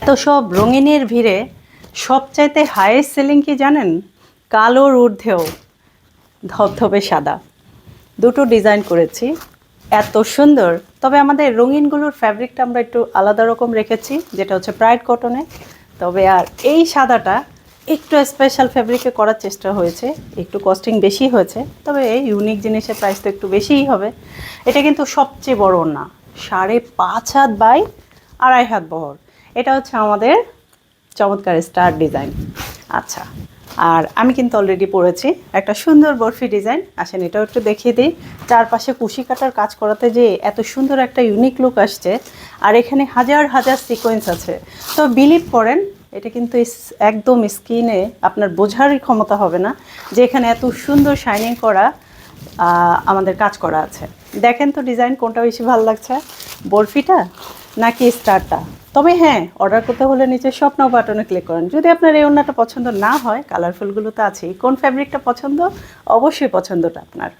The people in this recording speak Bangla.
তো সব রঙিনের ভিড়ে সবচাইতে হাইয়েস্ট সেলিং কি জানেন? কালোর ঊর্ধ্বেও ধবধবে সাদা দুটো ডিজাইন করেছি, এত সুন্দর। তবে আমাদের রঙিনগুলোর ফ্যাব্রিকটা আমরা একটু আলাদা রকম রেখেছি, যেটা হচ্ছে প্রাইড কটনে। তবে আর এই সাদাটা একটু স্পেশাল ফ্যাব্রিকে করার চেষ্টা হয়েছে, একটু কস্টিং বেশি হয়েছে। তবে এই ইউনিক জিনিসের প্রাইস তো একটু বেশিই হবে। এটা কিন্তু সবচেয়ে বড় না, 5.5 হাত বাই 2.5 হাত বহর। এটা হচ্ছে আমাদের চমৎকার স্টার ডিজাইন। আচ্ছা, আর আমি কিন্তু অলরেডি পরেছি একটা সুন্দর বরফি ডিজাইন। আসেন এটাও একটু দেখিয়ে দিই। চারপাশে কুশি কাটার কাজ করাতে যে এত সুন্দর একটা ইউনিক লুক আসছে, আর এখানে হাজার হাজার সিকোয়েন্স আছে। তো বিলিভ করেন, এটা কিন্তু একদম স্কিনে আপনার বোঝারই ক্ষমতা হবে না যে এখানে এত সুন্দর শাইনিং করা আমাদের কাজ করা আছে। দেখেন তো ডিজাইন কোনটা বেশি ভালো লাগছে, বরফিটা নাকি স্টারটা? তবে হ্যাঁ, অর্ডার করতে হলে নিচে শপ নাও বাটনে ক্লিক করেন। যদি আপনার এই ওড়নাটা পছন্দ না হয়, কালারফুলগুলো তো আছেই, কোন ফ্যাব্রিকটা পছন্দ অবশ্যই পছন্দটা আপনার।